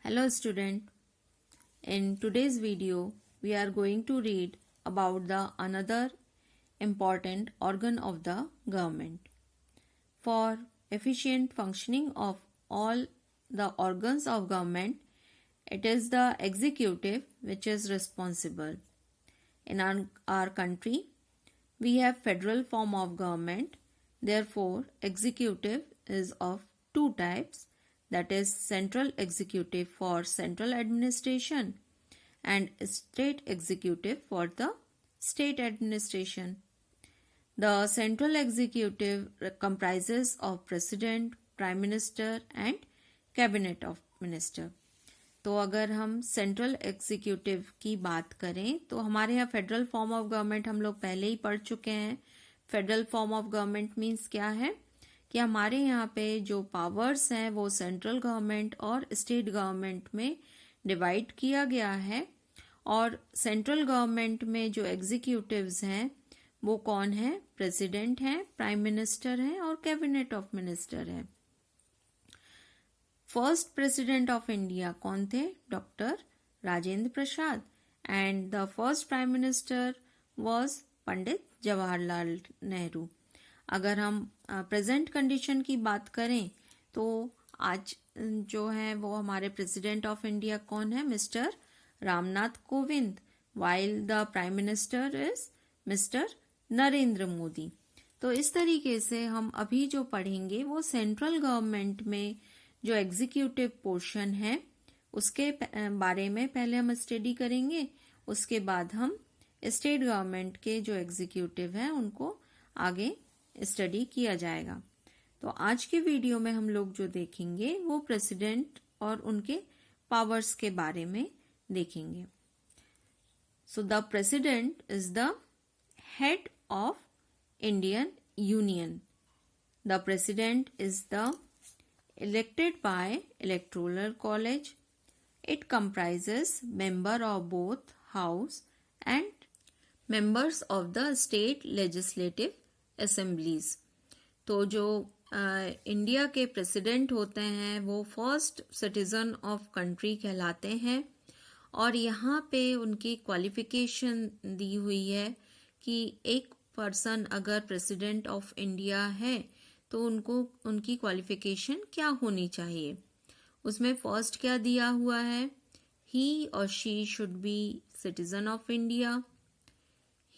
Hello student, in today's video we are going to read about the another important organ of the government. For efficient functioning of all the organs of government, it is the executive which is responsible. In our country, we have federal form of government, therefore executive is of two types, that is central executive for central administration and state executive for the state administration. The central executive comprises of president, prime minister and cabinet of minister. तो अगर हम central executive की बात करें तो हमारे यहाँ federal form of government हम लोग पहले ही पढ़ चुके हैं. Federal form of government means क्या है कि हमारे यहाँ पे जो पावर्स हैं वो सेंट्रल गवर्नमेंट और स्टेट गवर्नमेंट में डिवाइड किया गया है. और सेंट्रल गवर्नमेंट में जो एग्जीक्यूटिव्स हैं वो कौन है? प्रेसिडेंट हैं, प्राइम मिनिस्टर हैं और कैबिनेट ऑफ मिनिस्टर है. फर्स्ट प्रेसिडेंट ऑफ इंडिया कौन थे? Doctor Rajendra Prasad. And the first prime minister was Pandit Jawaharlal Nehru. अगर हम प्रेजेंट कंडीशन की बात करें तो आज जो है वो हमारे प्रेसिडेंट ऑफ इंडिया कौन है? Mister Ramnath Kovind. While the prime minister is mister Narendra Modi. तो इस तरीके से हम अभी जो पढ़ेंगे वो सेंट्रल गवर्नमेंट में जो एग्जीक्यूटिव पोर्शन है उसके बारे में पहले हम स्टडी करेंगे. उसके बाद हम स्टेट गवर्नमेंट के जो एग्जीक्यूटिव हैं उनको आगे स्टडी किया जाएगा. तो आज के वीडियो में हम लोग जो देखेंगे वो प्रेसिडेंट और उनके पावर्स के बारे में देखेंगे. So the president is the head of Indian union. The president is the elected by electoral college. It comprises member of both house and members of the state legislative assemblies. तो जो India के president होते हैं वो first citizen of country कहलाते हैं. और यहाँ पे उनकी क्वालिफिकेशन दी हुई है कि एक पर्सन अगर प्रेसिडेंट ऑफ इंडिया है तो उनको उनकी क्वालिफिकेशन क्या होनी चाहिए. उसमें फर्स्ट क्या दिया हुआ है? He or she should be citizen of India.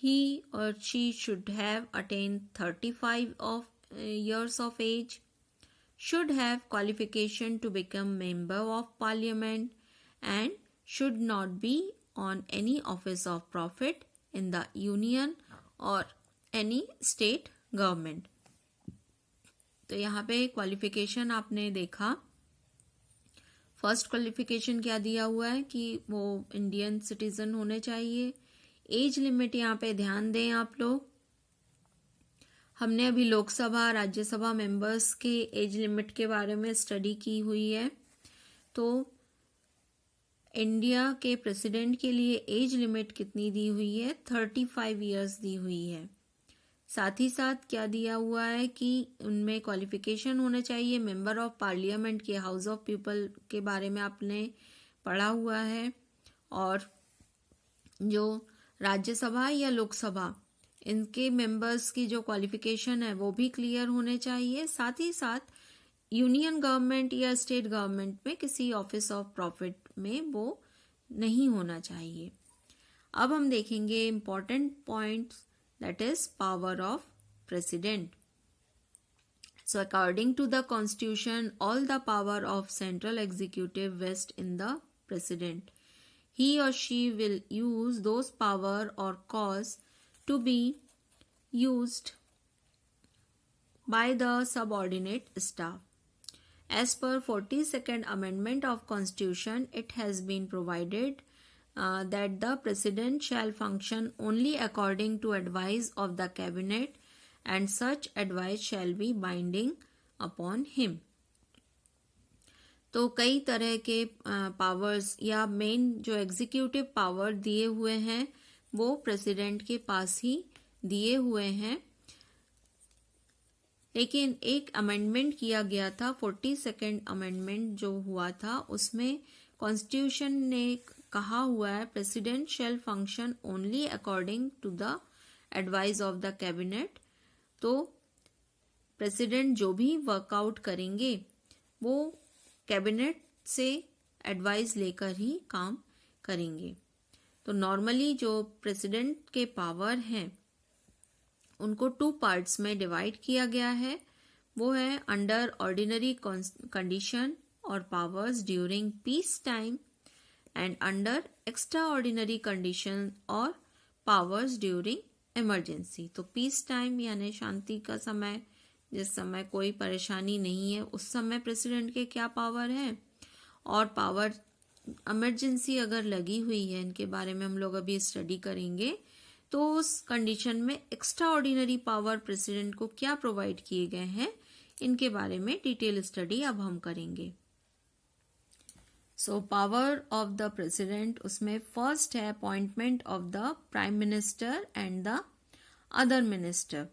He or she should have attained 35 years of age. Should have qualification to become member of parliament and should not be on any office of profit in the union or any state government. तो यहाँ पे qualification आपने देखा. First qualification क्या दिया हुआ है कि वो इंडियन सिटीजन होने चाहिए. एज लिमिट यहाँ पे ध्यान दें आप लोग. हमने अभी लोकसभा राज्यसभा मेंबर्स के एज लिमिट के बारे में स्टडी की हुई है. तो इंडिया के प्रेसिडेंट के लिए एज लिमिट कितनी दी हुई है? 35 इयर्स दी हुई है. साथ ही साथ क्या दिया हुआ है कि उनमें क्वालिफिकेशन होने चाहिए. मेंबर ऑफ पार्लियामेंट के हाउस ऑफ पीपल के बारे में आपने पढ़ा हुआ है. और जो राज्यसभा या लोकसभा इनके मेंबर्स की जो क्वालिफिकेशन है वो भी क्लियर होने चाहिए. साथ ही साथ यूनियन गवर्नमेंट या स्टेट गवर्नमेंट में किसी ऑफिस ऑफ प्रॉफिट में वो नहीं होना चाहिए. अब हम देखेंगे important points, that is power of president. So according to the constitution, all the power of central executive vests in the president. He or she will use those power or cause to be used by the subordinate staff. As per 42nd amendment of constitution, it has been provided that the president shall function only according to advice of the cabinet and such advice shall be binding upon him. तो कई तरह के powers या main जो executive power दिए हुए हैं वो प्रेसिडेंट के पास ही दिए हुए हैं. लेकिन एक अमेंडमेंट किया गया था, 42nd अमेंडमेंट जो हुआ था उसमें कॉन्स्टिट्यूशन ने कहा हुआ है president shall function only according to the advice of the cabinet. तो प्रेसिडेंट जो भी वर्कआउट करेंगे वो कैबिनेट से एडवाइस लेकर ही काम करेंगे। तो नॉर्मली जो प्रेसिडेंट के पावर हैं उनको 2 पार्ट्स में डिवाइड किया गया है। वो है अंडर ऑर्डिनरी कंडीशन और powers during peace time and under extra ordinary condition और पावर्स ड्यूरिंग इमरजेंसी। तो पीस टाइम यानी शांति का समय, जिस समय कोई परेशानी नहीं है उस समय प्रेसिडेंट के क्या पावर है, और पावर इमरजेंसी अगर लगी हुई है, इनके बारे में हम लोग अभी स्टडी करेंगे, तो उस कंडीशन में एक्स्ट्रा ऑर्डिनरी पावर प्रेसिडेंट को क्या प्रोवाइड किए गए हैं, इनके बारे में डिटेल स्टडी अब हम करेंगे। So power of the president, उसमें फर्स्ट है appointment of the prime minister and the other minister.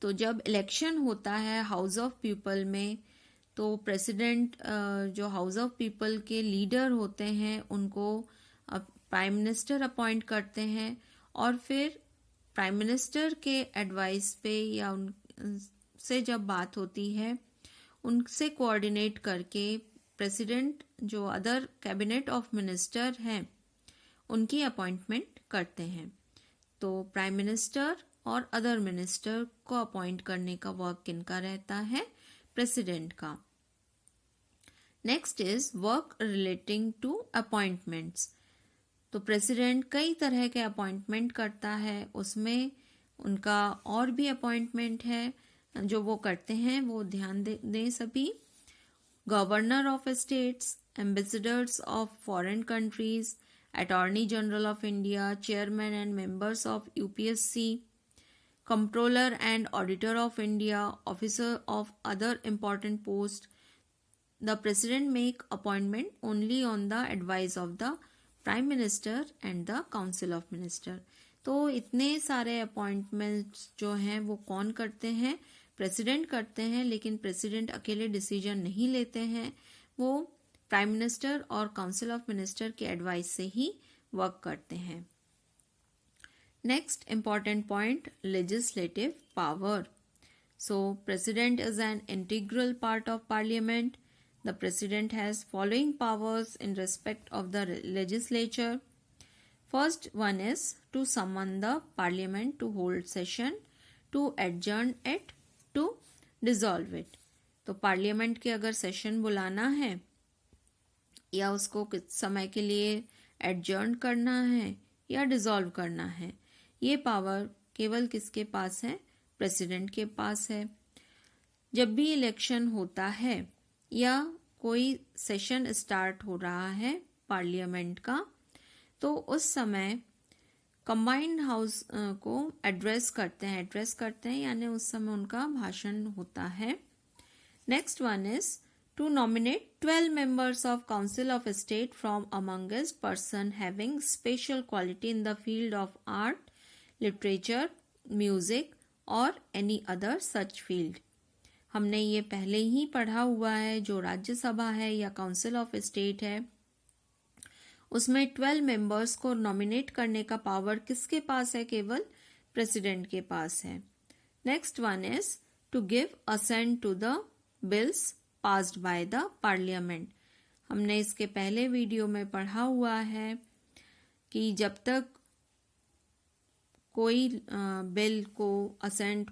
तो जब इलेक्शन होता है हाउस ऑफ पीपल में, तो प्रेसिडेंट जो हाउस ऑफ पीपल के लीडर होते हैं उनको प्राइम मिनिस्टर अपॉइंट करते हैं, और फिर प्राइम मिनिस्टर के एडवाइस पे या उनसे जब बात होती है उनसे कोऑर्डिनेट करके प्रेसिडेंट जो अदर कैबिनेट ऑफ मिनिस्टर हैं उनकी अपॉइंटमेंट करते हैं। तो प्राइम मिनिस्टर और अदर मिनिस्टर को अपॉइंट करने का वर्क किनका रहता है, प्रेसिडेंट का। Next is work relating to appointments. तो प्रेसिडेंट कई तरह के अपॉइंटमेंट करता है, उसमें उनका और भी अपॉइंटमेंट है जो वो करते हैं, वो ध्यान दें सभी। Governor of states, ambassadors of foreign countries, attorney general of India, chairman and members of UPSC, controller and auditor of India, officer of other important post. The president make appointment only on the advice of the prime minister and the council of minister. तो इतने सारे appointments जो हैं वो कौन करते हैं, president करते हैं, लेकिन प्रेसिडेंट अकेले डिसीजन नहीं लेते हैं, वो प्राइम मिनिस्टर और काउंसिल ऑफ मिनिस्टर के एडवाइस से ही वर्क करते हैं। Next important point, legislative power. So president is an integral part of parliament. The president has following powers in respect of the legislature. First one is to summon the parliament to hold session, to adjourn it, to dissolve it. तो parliament के अगर session बुलाना है या उसको कुछ समय के लिए एडजर्न करना है या डिसॉल्व करना है, ये पावर केवल किसके पास है, प्रेसिडेंट के पास है। जब भी इलेक्शन होता है या कोई सेशन स्टार्ट हो रहा है पार्लियामेंट का, तो उस समय कंबाइंड हाउस को एड्रेस करते हैं यानी उस समय उनका भाषण होता है। Next one is to nominate 12 members of Council of State from amongst person having special quality in the field of art, literature, music और any other such field. हमने ये पहले ही पढ़ा हुआ है, जो राज्यसभा है या काउंसिल ऑफ स्टेट है उसमें 12 मेंबर्स को नॉमिनेट करने का पावर किसके पास है, केवल प्रेसिडेंट के पास है। Next one is to give assent to the bills passed by the parliament. हमने इसके पहले वीडियो में पढ़ा हुआ है कि जब तक कोई बिल को असेंट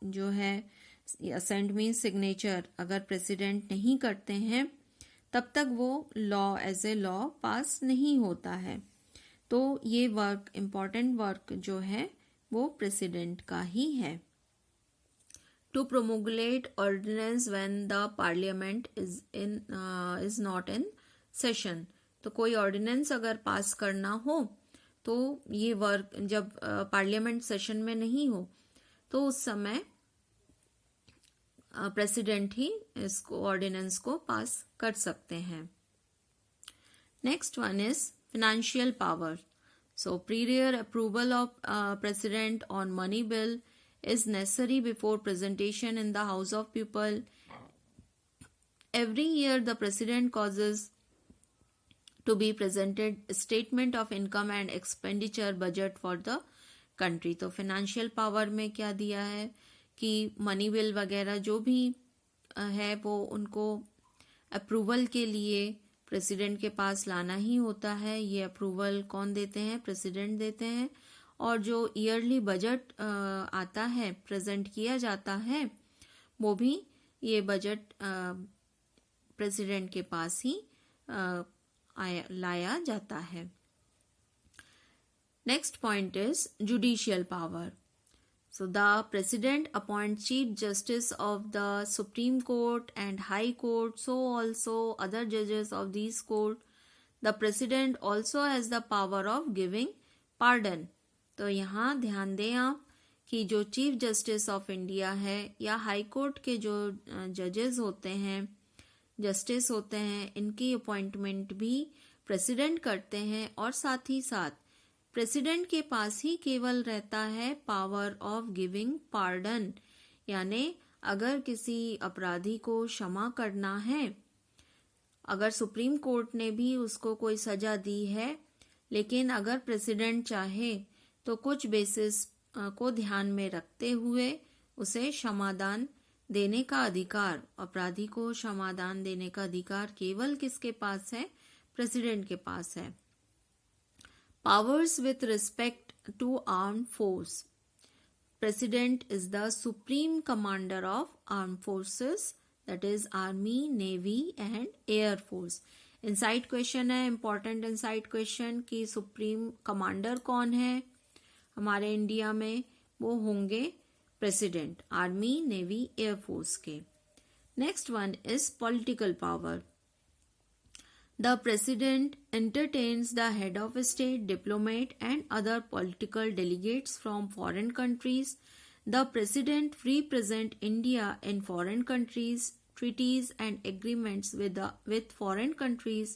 जो है, असेंट मीन सिग्नेचर, अगर प्रेसिडेंट नहीं करते हैं तब तक वो law as a law pass नहीं होता है। तो ये वर्क, इम्पॉर्टेंट वर्क जो है वो प्रेसिडेंट का ही है। To promulgate ordinance when the parliament is not in session. तो कोई ऑर्डिनेंस अगर पास करना हो तो ये वर्क जब पार्लियामेंट सेशन में नहीं हो तो उस समय प्रेसिडेंट ही इसको ऑर्डिनेंस को पास कर सकते हैं। Next one is financial power. So prior approval of president on money bill is necessary before presentation in the House of People. every year the president causes to be presented statement of income and expenditure budget for the country. तो financial power में क्या दिया है कि money bill वगैरह जो भी है वो उनको अप्रूवल के लिए प्रेसिडेंट के पास लाना ही होता है. ये अप्रूवल कौन देते हैं? प्रेसिडेंट देते हैं. और जो ईयरली बजट आता है, प्रेजेंट किया जाता है, वो भी ये बजट प्रेसिडेंट के पास ही लाया जाता है. Next point is judicial power. So the President appoints Chief Justice of the Supreme Court and High Court, so also other judges of these court. The President also has the power of giving pardon. तो यहाँ ध्यान दें आप कि जो chief justice of India है या high court के जो जजेस होते हैं, जस्टिस होते हैं, इनकी अपॉइंटमेंट भी प्रेसिडेंट करते हैं. और साथ ही साथ प्रेसिडेंट के पास ही केवल रहता है पावर ऑफ गिविंग पार्डन, यानी अगर किसी अपराधी को क्षमा करना है, अगर सुप्रीम कोर्ट ने भी उसको कोई सजा दी है, लेकिन अगर प्रेसिडेंट चाहे तो कुछ बेसिस को ध्यान में रखते हुए उसे क्षमादान देने का अधिकार, अपराधी को क्षमादान देने का अधिकार केवल किसके पास है? प्रेसिडेंट के पास है. Powers with respect to armed force. President is the supreme commander of armed forces, that is Army, Navy and Air Force. Inside question है, important inside question कि सुप्रीम कमांडर कौन है हमारे इंडिया में? वो होंगे president, army, navy, air force के. Next one is political power. The President entertains the head of state, diplomat and other political delegates from foreign countries. The President represents India in foreign countries. Treaties and agreements with foreign countries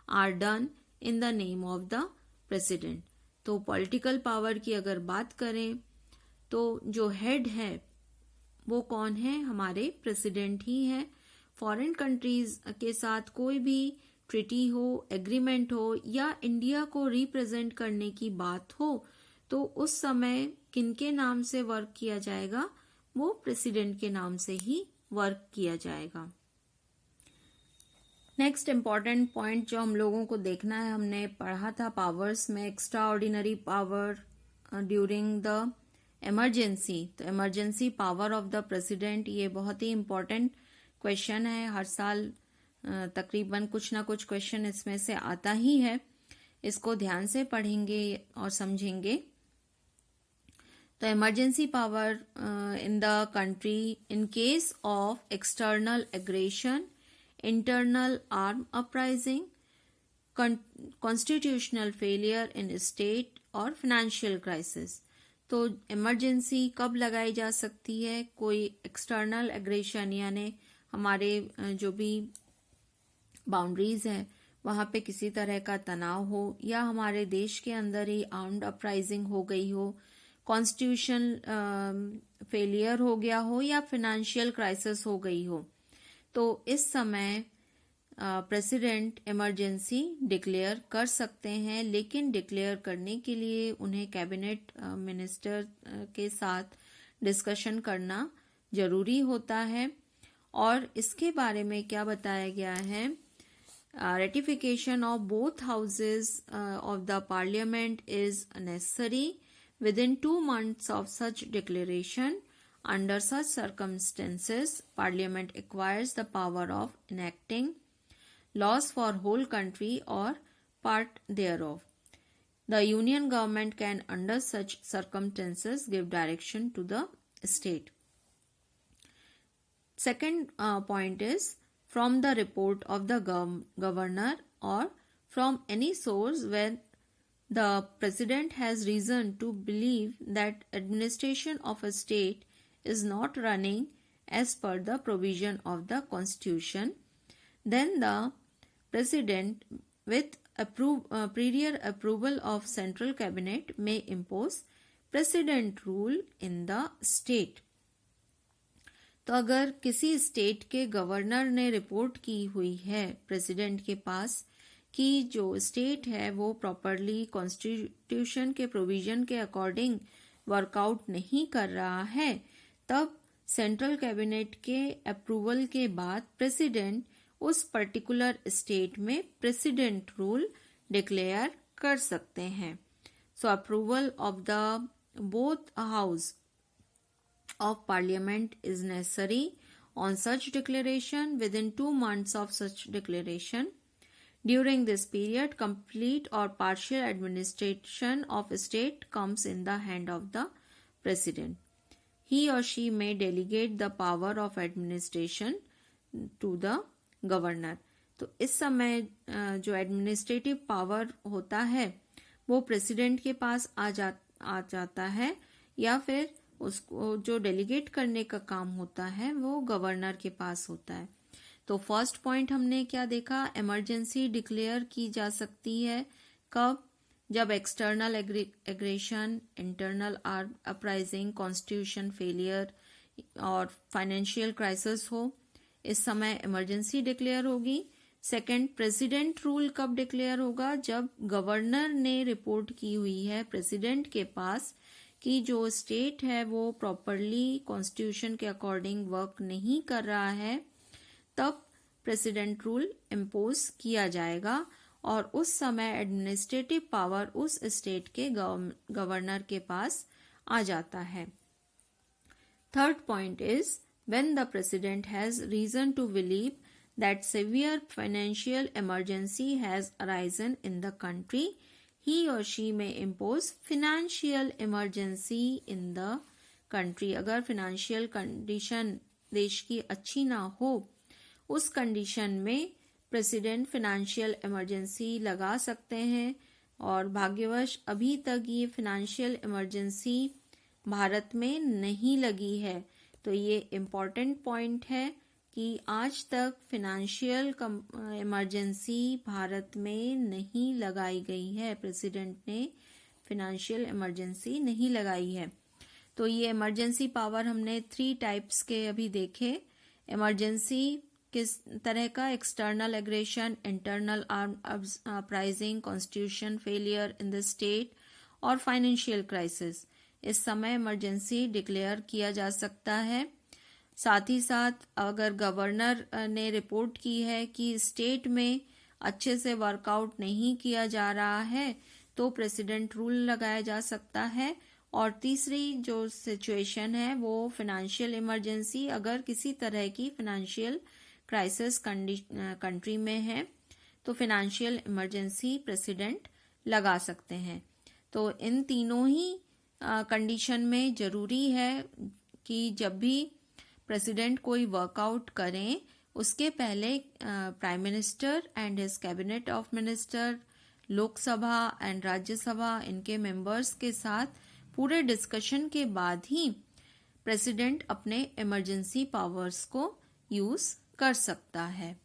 are done in the name of the President. तो political power की अगर बात करें तो जो head है वो कौन है? हमारे President ही हैं. फॉरेन कंट्रीज के साथ कोई भी ट्रीटी हो, एग्रीमेंट हो या इंडिया को रिप्रेजेंट करने की बात हो तो उस समय किनके नाम से वर्क किया जाएगा? वो प्रेसिडेंट के नाम से ही वर्क किया जाएगा. नेक्स्ट इम्पॉर्टेंट पॉइंट जो हम लोगों को देखना है, हमने पढ़ा था पावर्स में extraordinary power during the emergency. तो emergency power of the president, ये बहुत ही इम्पोर्टेंट क्वेश्चन है. हर साल तकरीबन कुछ ना कुछ क्वेश्चन इसमें से आता ही है. इसको ध्यान से पढ़ेंगे और समझेंगे. तो emergency power in the country in case of external aggression, internal arm uprising, constitutional failure in state और फाइनेंशियल क्राइसिस. तो इमरजेंसी कब लगाई जा सकती है? कोई एक्सटर्नल एग्रेशन यानी हमारे जो भी बाउंड्रीज है वहां पे किसी तरह का तनाव हो, या हमारे देश के अंदर ही आर्म्ड अपराइजिंग हो गई हो, कॉन्स्टिट्यूशन फेलियर हो गया हो या फाइनेंशियल क्राइसिस हो गई हो. तो इस समय प्रेसिडेंट इमरजेंसी डिक्लेयर कर सकते हैं, लेकिन डिक्लेयर करने के लिए उन्हें कैबिनेट मिनिस्टर के साथ डिस्कशन करना जरूरी होता है. और इसके बारे में क्या बताया गया है? Ratification of both houses of the parliament is necessary within 2 months of such declaration. Under such circumstances, parliament acquires the power of enacting laws for whole country or part thereof. The union government can under such circumstances give direction to the state. Second point is from the report of the governor or from any source where the president has reason to believe that administration of a state is not running as per the provision of the constitution, then the president with prior approval of central cabinet may impose president rule in the state. तो अगर किसी state के governor ने report की हुई है president के पास कि जो स्टेट है वो प्रॉपरली कॉन्स्टिट्यूशन के प्रोविजन के अकॉर्डिंग वर्कआउट नहीं कर रहा है, तब सेंट्रल कैबिनेट के अप्रूवल के बाद प्रेसिडेंट उस पर्टिकुलर स्टेट में प्रेसिडेंट रूल डिक्लेयर कर सकते हैं। So approval of the both house of parliament is necessary on such declaration within 2 months of such declaration. During this period, complete or partial administration of state comes in the hand of the president. He or she may delegate the power of administration to the governor. तो इस समय जो administrative power होता है वो president के पास आ जाता है, या फिर उसको जो डेलीगेट करने का काम होता है वो गवर्नर के पास होता है। तो फर्स्ट पॉइंट हमने क्या देखा, इमरजेंसी डिक्लेयर की जा सकती है कब, जब external aggression, internal uprising, constitution failure और फाइनेंशियल क्राइसिस हो, इस समय इमरजेंसी डिक्लेयर होगी। सेकंड, प्रेसिडेंट रूल कब डिक्लेयर होगा, जब गवर्नर ने रिपोर्ट की हुई है प्रेसिडेंट के पास कि जो स्टेट है वो प्रॉपरली कॉन्स्टिट्यूशन के अकॉर्डिंग वर्क नहीं कर रहा है, तब प्रेसिडेंट रूल इम्पोज किया जाएगा और उस समय एडमिनिस्ट्रेटिव पावर उस स्टेट के गवर्नर के पास आ जाता है। Third point is when the president has reason to believe that severe financial emergency has arisen in the country, he or she may impose financial emergency in the country. अगर financial condition देश की अच्छी ना हो, उस condition में president financial emergency लगा सकते हैं, और भाग्यवश अभी तक ये फाइनेंशियल इमरजेंसी भारत में नहीं लगी है। तो ये इम्पॉर्टेंट पॉइंट है कि आज तक फाइनेंशियल इमरजेंसी भारत में नहीं लगाई गई है, प्रेसिडेंट ने फाइनेंशियल इमरजेंसी नहीं लगाई है। तो ये इमरजेंसी पावर हमने 3 टाइप्स के अभी देखे। इमरजेंसी किस तरह का, external aggression, internal uprising, constitution failure in the state और फाइनेंशियल क्राइसिस, इस समय इमरजेंसी डिक्लेयर किया जा सकता है। साथ ही साथ अगर गवर्नर ने रिपोर्ट की है कि स्टेट में अच्छे से वर्कआउट नहीं किया जा रहा है, तो प्रेसिडेंट रूल लगाया जा सकता है। और तीसरी जो सिचुएशन है वो फाइनेंशियल इमरजेंसी, अगर किसी तरह की फाइनेंशियल क्राइसिस कंट्री में है तो फाइनेंशियल इमरजेंसी प्रेसिडेंट लगा सकते हैं। तो इन तीनों ही कंडीशन में जरूरी है कि जब भी प्रेसिडेंट कोई वर्कआउट करें उसके पहले prime minister and his cabinet of minister, Lok Sabha and Rajya Sabha, इनके मेंबर्स के साथ पूरे डिस्कशन के बाद ही प्रेसिडेंट अपने इमरजेंसी पावर्स को यूज कर सकता है।